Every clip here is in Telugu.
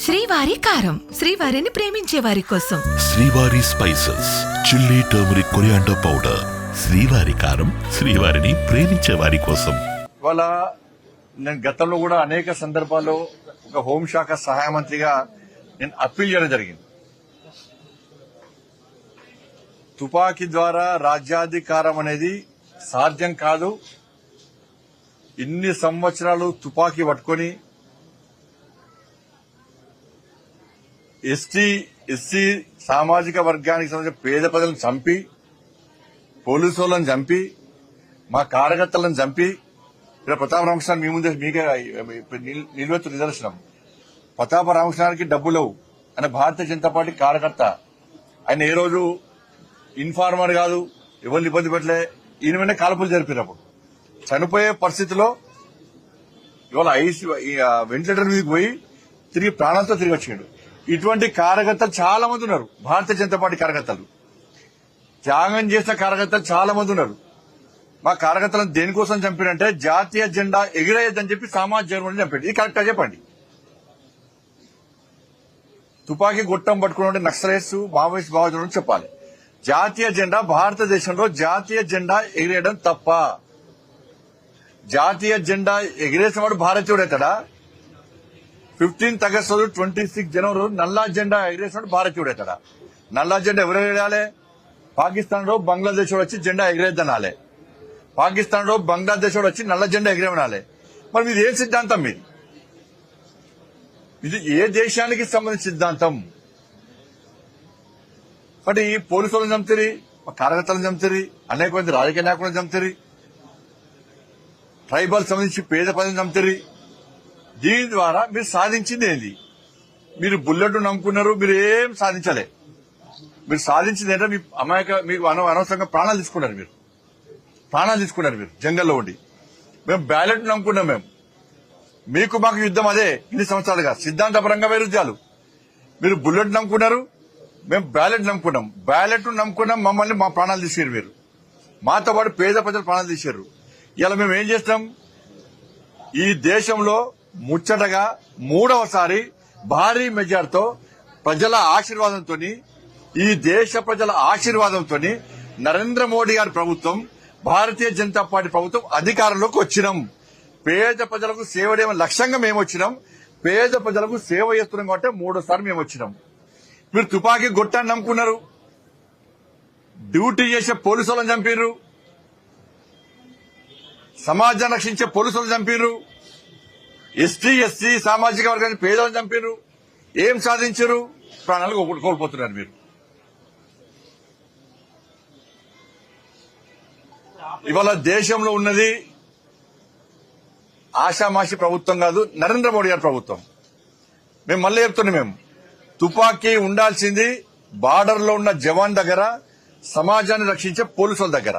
శ్రీవారి కారం, శ్రీవారిని ప్రేమించే వారి కోసం. శ్రీవారి spices, chilli, turmeric, coriander powder. శ్రీవారి కారం, శ్రీవారిని ప్రేమించే వారి కోసం. ఇవాళ నేను గతంలో కూడా అనేక సందర్భాల్లో ఒక హోంశాఖ సహాయ మంత్రిగా నేను అప్పీల్ చేయడం జరిగింది. తుపాకీ ద్వారా రాజ్యాధికారం అనేది సాధ్యం కాదు. ఇన్ని సంవత్సరాలు తుపాకీ పట్టుకొని ఎస్సీ సామాజిక వర్గానికి సంబంధించిన పేద ప్రజలను చంపి, పోలీసు వాళ్ళని చంపి, మా కార్యకర్తలను చంపి, ఇక్కడ ప్రతాప రామకృష్ణ మీ ముందే మీకే నిలువెత్తు నిదర్శనం. ప్రతాప రామకృష్ణానికి డబ్బులు ఆయన భారతీయ జనతా పార్టీ కార్యకర్త. ఆయన ఏ రోజు ఇన్ఫార్మర్ కాదు, ఎవరిని ఇబ్బంది పెట్టలే. ఈయన మీద కాల్పులు జరిపినప్పుడు చనిపోయే పరిస్థితిలో ఇవాళ వెంటిలేటర్ మీదకి పోయి తిరిగి ప్రాణాలతో తిరిగి వచ్చాడు. ఇటువంటి కార్యకర్తలు చాలా మంది ఉన్నారు. భారతీయ జనతా పార్టీ కార్యకర్తలు, త్యాగం చేసిన కార్యకర్తలు చాలా మంది ఉన్నారు. మా కార్యకర్తలను దేనికోసం చంపినంటే జాతీయ జెండా ఎగిరేయద్దని చెప్పి సమాజ్ జర్మనీ చంపాడు. ఇది కరెక్టా చెప్పండి? తుపాకీ గుట్టం పట్టుకుని నక్సలైట్స్, మావోయిస్ట్ భావజనం చెప్పాలి. జాతీయ జెండా, భారతదేశంలో జాతీయ జెండా ఎగిరేయడం తప్ప. జాతీయ జెండా ఎగిరేసిన వాడు భారతీయుడు అవుతాడా? 15th August రోజు, 26 జనవరి రోజు నల్లా జెండా ఎగిరేసినప్పుడు భారతీయుడు అవుతాడా? నల్లా జెండా ఎవరు ఎగిరేయాలి? పాకిస్తాన్ లో బంగ్లాదేశ్ వచ్చి జెండా ఎగిరేద్దనాలే. పాకిస్తాన్ లో బంగ్లాదేశ్ వచ్చి నల్ల జెండా ఎగిరేమనాలే. మరి ఇది ఏ సిద్ధాంతం? ఇది ఏ దేశానికి సంబంధించిన సిద్ధాంతం? కాబట్టి పోలీసులను చంపుతారు, మా కార్యకర్తలను చంపుతారు, అనేక మంది రాజకీయ నాయకులను చంపుతారు, ట్రైబల్ సంబంధించి పేద ప్రజలను చంపుతారు. దీని ద్వారా మీరు సాధించింది ఏంది? మీరు బుల్లెట్ నమ్ముకున్నారు, మీరు ఏం సాధించలే. మీరు సాధించింది ఏంటంటే మీకు అనవసరంగా ప్రాణాలు తీసుకున్నారు. మీరు జంగల్లో ఉండి. మేము బ్యాలెట్ నమ్ముకున్నాం. మీకు మాకు యుద్ధం అదే ఇన్ని సంవత్సరాలుగా. సిద్ధాంతపరంగా వైరుధ్యాలు. మీరు బుల్లెట్ నమ్ముకున్నారు, మేము బ్యాలెట్ నమ్ముకున్నాం. మమ్మల్ని మా ప్రాణాలు తీసారు. మీరు మాతో పాటు పేద ప్రజలు ప్రాణాలు తీశారు. ఇలా మేము ఏం చేస్తాం? ఈ దేశంలో ముచ్చటగా 3వసారి భారీ మెజార్టీతో ప్రజల ఆశీర్వాదంతో, ఈ దేశ ప్రజల ఆశీర్వాదంతో నరేంద్ర మోడీ గారి ప్రభుత్వం, భారతీయ జనతా పార్టీ ప్రభుత్వం అధికారంలోకి వచ్చినాం. పేద ప్రజలకు సేవ చేయడం లక్ష్యంగా మేము వచ్చినాం. పేద ప్రజలకు సేవ చేస్తున్నాం కాబట్టి 3వసారి మేము వచ్చినాం. మీరు తుపాకీ గొట్టాన్ని నమ్ముకున్నారు, డ్యూటీ చేసే పోలీసు వాళ్ళని చంపారు, సమాజాన్ని రక్షించే పోలీసులను చంపారు, ఎస్సీ సామాజిక వర్గాన్ని పేదలను చంపారు. ఏం సాధించారు? ప్రాణాలు కోల్పోతున్నారు. మీరు ఇవాళ దేశంలో ఉన్నది ఆషామాషి ప్రభుత్వం కాదు, నరేంద్ర మోడీ గారి ప్రభుత్వం. మేము మళ్ళీ చెప్తున్నాం, తుపాకీ ఉండాల్సింది బార్డర్ లో ఉన్న జవాన్ దగ్గర, సమాజాన్ని రక్షించే పోలీసుల దగ్గర.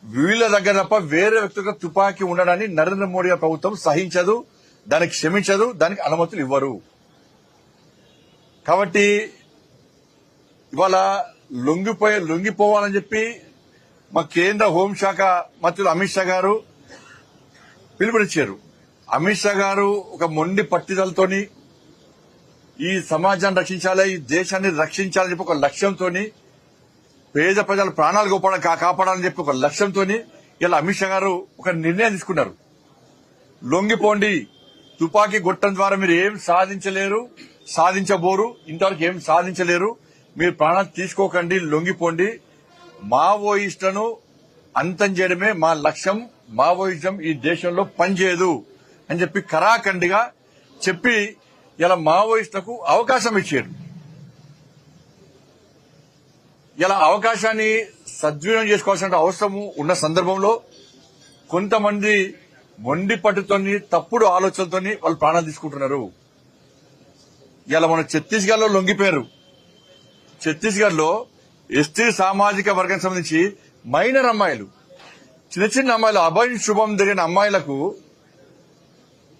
వీళ్ల దగ్గర తప్ప వేరే వ్యక్తులకు తుపాకీ ఉండడాన్ని నరేంద్ర మోడీ గారి ప్రభుత్వం సహించదు, దానికి క్షమించదు, దానికి అనుమతులు ఇవ్వరు. కాబట్టి ఇవాళ లొంగిపోవాలని చెప్పి మా కేంద్ర హోంశాఖ మంత్రులు అమిత్ షా గారు పిలుపునిచ్చారు. అమిత్ షా గారు ఒక మొండి పట్టుదలతోని ఈ సమాజాన్ని రక్షించాలి, ఈ దేశాన్ని రక్షించాలని చెప్పి ఒక లక్ష్యంతో, పేద ప్రజల ప్రాణాలు కాపాడాలని చెప్పి ఒక లక్ష్యంతో ఇలా అమిత్ షా గారు ఒక నిర్ణయం తీసుకున్నారు. లొంగిపోండి, తుపాకీ గొట్టం ద్వారా మీరు ఏం సాధించలేరు, సాధించబోరు, ఇంతవరకు ఏం సాధించలేరు, మీరు ప్రాణాలు తీసుకోకండి, లొంగిపోండి, మావోయిస్టులను అంతం చేయడమే మా లక్ష్యం, మావోయిజం ఈ దేశంలో పనిచేయదు అని చెప్పి కరాఖండిగా చెప్పి ఇలా మావోయిస్టులకు అవకాశం ఇచ్చారు. ఇలా అవకాశాన్ని సద్వినియోగం చేసుకోవాల్సిన అవసరం ఉన్న సందర్భంలో కొంతమంది మొండి పట్టుతోని, తప్పుడు ఆలోచనలతోని వాళ్ళు ప్రాణాలు తీసుకుంటున్నారు. ఇలా మన ఛత్తీస్గఢ్ లో లొంగిపోయారు. ఛత్తీస్గఢ్ లో ఎస్టీ సామాజిక వర్గానికి సంబంధించి మైనర్ అమ్మాయిలు, చిన్న అమ్మాయిలు, అభయ శుభం జరిగిన అమ్మాయిలకు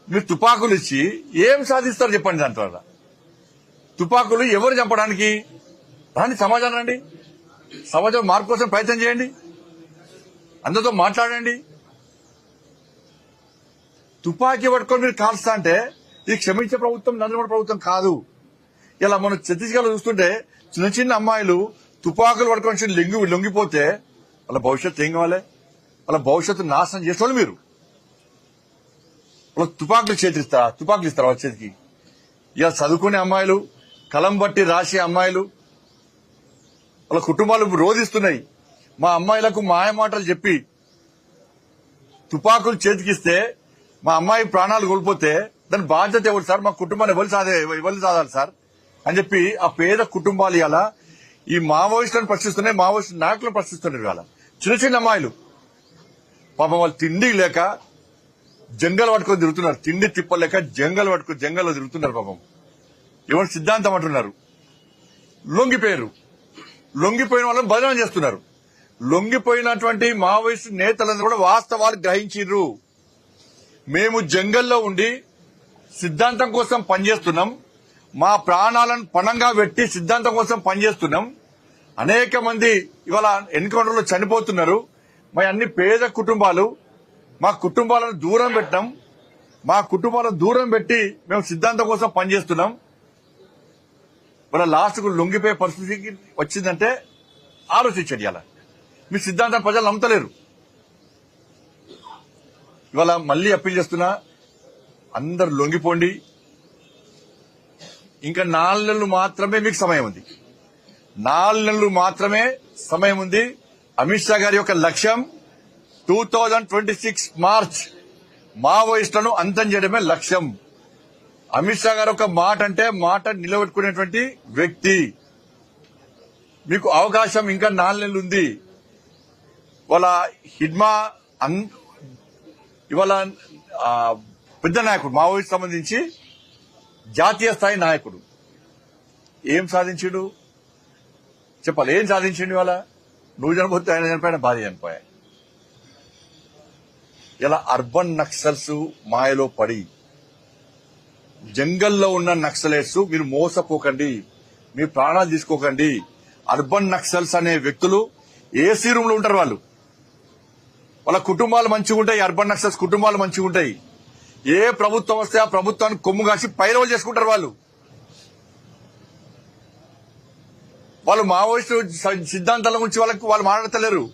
మీరు తుపాకులు ఇచ్చి ఏం సాధిస్తారు చెప్పండి? దాని ద్వారా తుపాకులు ఎవరు చంపడానికి? రాండి, సమాజం రండి, సమాజం మార్పు కోసం ప్రయత్నం చేయండి, అందరితో మాట్లాడండి. తుపాకీ పట్టుకొని మీరు కాల్స్తా అంటే ఇది క్షమించే ప్రభుత్వం, నరేంద్ర ప్రభుత్వం కాదు. ఇలా మనం ఛత్తీస్గఢ్ చూస్తుంటే చిన్న చిన్న అమ్మాయిలు తుపాకులు పట్టుకొని లొంగిపోతే వాళ్ళ భవిష్యత్తు ఏం కావాలి? వాళ్ళ భవిష్యత్తు నాశనం చేసేవాళ్ళు మీరు. వాళ్ళ తుపాకులు ఇస్తారా వాళ్ళ చేతికి? ఇలా చదువుకునే అమ్మాయిలు, కలం బట్టి రాసే అమ్మాయిలు, వాళ్ళ కుటుంబాలు రోధిస్తున్నాయి. మా అమ్మాయిలకు మాయమాటలు చెప్పి తుపాకులు చేతికిస్తే మా అమ్మాయి ప్రాణాలు కోల్పోతే దాని బాధ్యత ఎవరు సార్? మా కుటుంబాన్ని ఎవరు సాధాలి సార్ అని చెప్పి ఆ పేద కుటుంబాలు ఇలా ఈ మావోయిస్టులను ప్రశ్నిస్తున్నాయి, మావోయిస్టు నాయకులను ప్రశ్నిస్తున్నారు. ఇవాళ చిన్న చిన్న అమ్మాయిలు పాపం వాళ్ళు తిండి లేక జంగల్ పట్టుకొని తిరుగుతున్నారు. తిండి తిప్పలేక జంగల్లో తిరుగుతున్నారు. పాపం ఎవరు సిద్ధాంతం అంటున్నారు. లొంగిపోయిన వాళ్ళని బదనాం చేస్తున్నారు. లొంగిపోయినటువంటి మావోయిస్టు నేతలను కూడా వాస్తవాలు గ్రహించారు. మేము జంగల్లో ఉండి సిద్ధాంతం కోసం పనిచేస్తున్నాం, మా ప్రాణాలను పణంగా పెట్టి సిద్ధాంతం కోసం పనిచేస్తున్నాం. అనేక మంది ఇవాళ ఎన్కౌంటర్లో చనిపోతున్నారు. మా అన్ని పేద కుటుంబాలు, మా కుటుంబాలను దూరం పెట్టాం. మా కుటుంబాలను దూరం పెట్టి మేము సిద్ధాంతం కోసం పనిచేస్తున్నాం. ఇవాళ లాస్ట్ కు లొంగిపోయే పరిస్థితికి వచ్చిందంటే ఆలోచించండి. ఇలా మీ సిద్ధాంతం ప్రజలు నమ్మతలేరు. ఇవాళ మళ్లీ అప్పీల్ చేస్తున్నా, అందరు లొంగిపోండి. ఇంకా 4 నెలలు మాత్రమే మీకు సమయం ఉంది. 4 నెలలు మాత్రమే సమయం ఉంది. అమిత్ షా గారి యొక్క లక్ష్యం 2026 మార్చ్ మావోయిస్టులను అంతం చేయడమే లక్ష్యం. అమిత్ షా గారు ఒక మాట అంటే మాట నిలబెట్టుకునేటువంటి వ్యక్తి. మీకు అవకాశం ఇంకా 4 నెలలు ఉంది. ఇవాళ హిడ్మా ఇవాళ పెద్ద నాయకుడు, మావోయిస్ట్ సంబంధించి జాతీయ స్థాయి నాయకుడు ఏం సాధించాడు చెప్పాలి? ఏం సాధించిండు? ఇవాళ నువ్వు చనిపోతే ఆయన చనిపోయిన, భార్య చనిపోయా. ఇలా అర్బన్ నక్సల్స్ మాయలో పడి జంగల్లో ఉన్న నక్సలైట్స్ మీరు మోసపోకండి, మీ ప్రాణాలు తీసుకోకండి. అర్బన్ నక్సల్స్ అనే వ్యక్తులు ఏసీ రూమ్ లో ఉంటారు. వాళ్ళ కుటుంబాలు మంచిగా ఉంటాయి. అర్బన్ నక్సల్స్ కుటుంబాలు మంచిగా ఉంటాయి. ఏ ప్రభుత్వం వస్తే ఆ ప్రభుత్వాన్ని కొమ్ము కాసి పైరవలు చేసుకుంటారు. వాళ్ళు మావోయిస్టు సిద్ధాంతాల గురించి వాళ్ళు మాట్లాడతలేరు.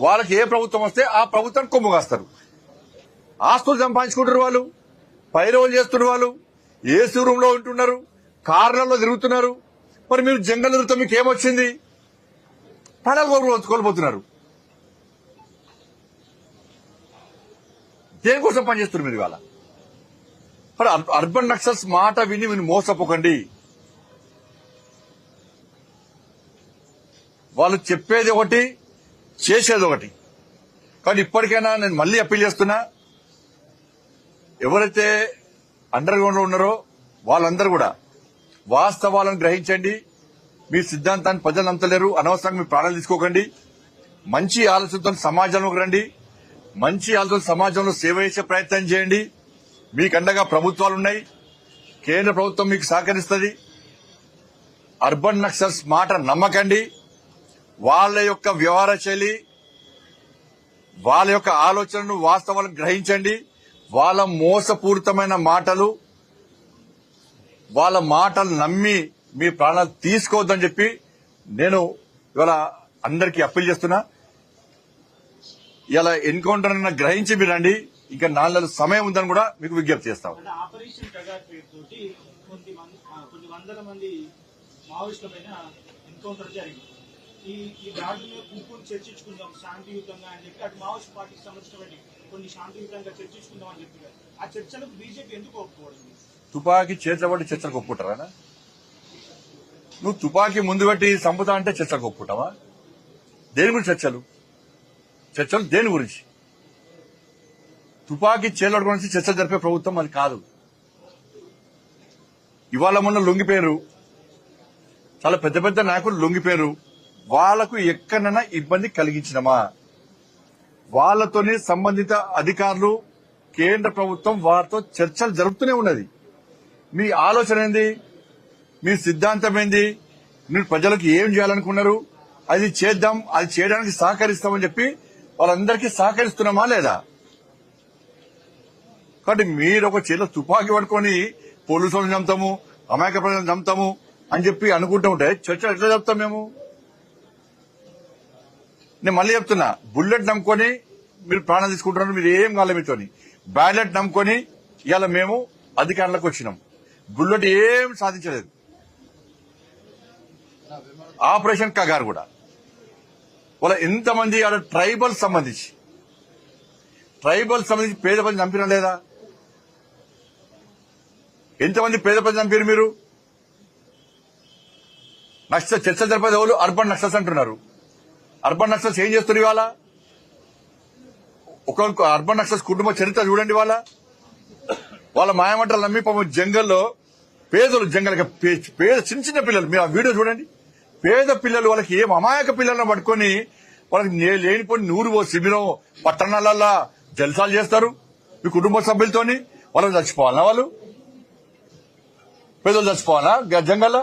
వాళ్ళకి ఏ ప్రభుత్వం వస్తే ఆ ప్రభుత్వాన్ని కొమ్ము కాస్తారు. ఆస్తులు సంపాదించుకుంటారు. వాళ్ళు పైరవలు చేస్తున్నారు. వాళ్ళు ఏసీ రూమ్ లో ఉంటున్నారు, కార్లలో తిరుగుతున్నారు. మరి మీరు జంగల్ తిరుగుతా మీకు ఏమొచ్చింది? ప్రాణాలు కోల్పోతున్నారు. దేనికోసం పనిచేస్తున్నారు మీరు ఇవాళ? మరి అర్బన్ నక్సల్స్ మాట విని మీరు మోసపోకండి. వాళ్ళు చెప్పేది ఒకటి, చేసేది ఒకటి. కానీ ఇప్పటికైనా నేను మళ్లీ అప్పీల్ చేస్తున్నా, ఎవరైతే అండర్ గ్రౌండ్ లో ఉన్నారో వాళ్ళందరూ కూడా వాస్తవాలను గ్రహించండి. మీ సిద్ధాంతాన్ని ప్రజలు నమ్మలేరు. అనవసరంగా మీ ప్రాణాలు తీసుకోకండి. మంచి ఆలోచనతో సమాజంలోకి రండి. మంచి ఆలోచన సమాజంలో సేవ చేసే ప్రయత్నం చేయండి. మీకు అండగా ప్రభుత్వాలు ఉన్నాయి. కేంద్ర ప్రభుత్వం మీకు సహకరిస్తుంది. అర్బన్ నక్సల్స్ మాట నమ్మకండి. వాళ్ళ యొక్క వ్యవహార శైలి, వాళ్ళ యొక్క ఆలోచనను, వాస్తవాలను గ్రహించండి. వాళ్ళ మోసపూరితమైన మాటలు, వాళ్ళ మాటలు నమ్మి మీ ప్రాణాలు తీసుకోవద్దని చెప్పి నేను ఇవాళ అందరికీ అప్పీల్ చేస్తున్నా. ఇలా ఎన్కౌంటర్ గ్రహించి మీరు రండి. ఇంకా 4 నెలల సమయం ఉందని కూడా మీకు విజ్ఞప్తి చేస్తాం. ఆపరేషన్ టగార్ పేరుతోటి కొన్ని వందల మంది మావోయిస్టుల పైన ఎన్కౌంటర్ జరిగింది. ఈ దాడులను కూర్చొని చర్చించుకుందాం శాంతియుతంగా అని చెప్పి అటు మావోయిస్ట్ పార్టీకి సంబంధించిన కొన్ని శాంతియుతంగా చర్చించుకుందాం అని చెప్పారు. ఆ చర్చలకు బీజేపీ ఎందుకు ఒప్పుకోవడం? తుపాకీ చేతిలో పట్టి చర్చలకు ఒప్పుకుంటారా? నువ్వు తుపాకీ ముందు పెట్టి చంపుతా అంటే చర్చలకు ఒప్పుకుంటావా? దేని గురించి చర్చలు దేని గురించి? తుపాకీ చేతుల గురించి చర్చలు జరిపే ప్రభుత్వం అది కాదు. ఇవాళ మొన్న లొంగిపోయారు, చాలా పెద్ద పెద్ద నాయకులు లొంగిపోయారు. వాళ్లకు ఎక్కడైనా ఇబ్బంది కలిగించినమా? వాళ్లతోనే సంబంధిత అధికారులు, కేంద్ర ప్రభుత్వం వారితో చర్చలు జరుపుతూనే ఉన్నది. మీ ఆలోచన ఏంది? మీ సిద్ధాంతం ఏంది? మీరు ప్రజలకు ఏం చేయాలనుకున్నారు? అది చేద్దాం, అది చేయడానికి సహకరిస్తామని చెప్పి వాళ్ళందరికీ సహకరిస్తున్నామా లేదా? కాబట్టి మీరు ఒక చేతిలో తుపాకీ పట్టుకొని పోలీసులను చంపుతాము, అమాయక ప్రజలను చంపుతాము అని చెప్పి అనుకుంటూ ఉంటే చర్చ ఎట్లా చెప్తాం మేము? నేను మళ్ళీ చెప్తున్నా, బుల్లెట్ నమ్ముకొని మీరు ప్రాణం తీసుకుంటున్నారు, మీరు ఏం కాలే మీతోని. బ్యాలెట్ నమ్ముకొని ఇవాళ మేము అధికారంలోకి వచ్చినాం. బుల్లెట్ ఏం సాధించలేదు. ఆపరేషన్ కగారు కూడా వాళ్ళ ఎంతమంది ఆడ ట్రైబల్ సంబంధించి పేద ప్రజలు చంపినా లేదా? ఎంతమంది పేద ప్రజలు చంపారు మీరు? చర్చ జరిపేది ఎవరు? అర్బన్ నక్సల్స్ అంటున్నారు. అర్బన్ నక్సల్స్ ఏం చేస్తున్నారు ఇవాళ? ఒక అర్బన్ నక్సల్స్ కుటుంబ చరిత్ర చూడండి. వాళ్ళ మాయమంటలు నమ్మి పాపం జంగల్లో పేదలు పేద చిన్న చిన్న పిల్లలు, మీరు ఆ వీడియో చూడండి. పేద పిల్లలు వాళ్ళకి ఏం అమాయక పిల్లలను పట్టుకొని వాళ్ళకి లేనిపోయి నూరు శిబిరం పట్టణాలల్లో జల్సాలు చేస్తారు మీ కుటుంబ సభ్యులతోని. వాళ్ళకి చచ్చిపోవాలనా? వాళ్ళు పేదలు చచ్చిపోవాలా జంగల్లో?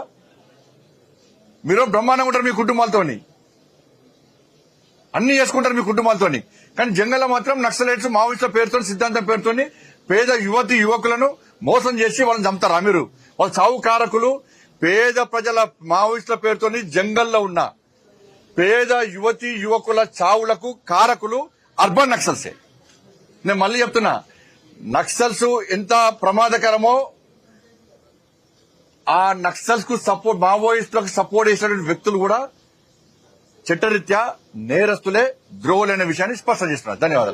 మీరు బ్రహ్మాండంగా ఉంటారు మీ కుటుంబాలతోని, అన్ని చేసుకుంటారు మీ కుటుంబాలతోని. కానీ జంగల్లో మాత్రం నక్సలైట్స్ మావోయిస్టుల పేరుతో, సిద్ధాంతం పేరుతోని పేద యువకులను మోసం చేసి వాళ్ళని చంపుతారా మీరు? వాళ్ళు చావు కారకులు. పేద ప్రజల మావోయిస్టుల పేరుతోని జంగల్లో ఉన్న పేద యువకుల చావులకు కారకులు అర్బన్ నక్సల్సే. నేను మళ్ళీ చెప్తున్నా, నక్సల్స్ ఎంత ప్రమాదకరమో ఆ నక్సల్స్ కు సపోర్ట్, మావోయిస్టులకు సపోర్ట్ చేసినటువంటి వ్యక్తులు కూడా చట్టరీత్యా నేరస్తులే, ద్రోహులైన విషయాన్ని స్పష్టం చేస్తున్నారు. ధన్యవాదాలు.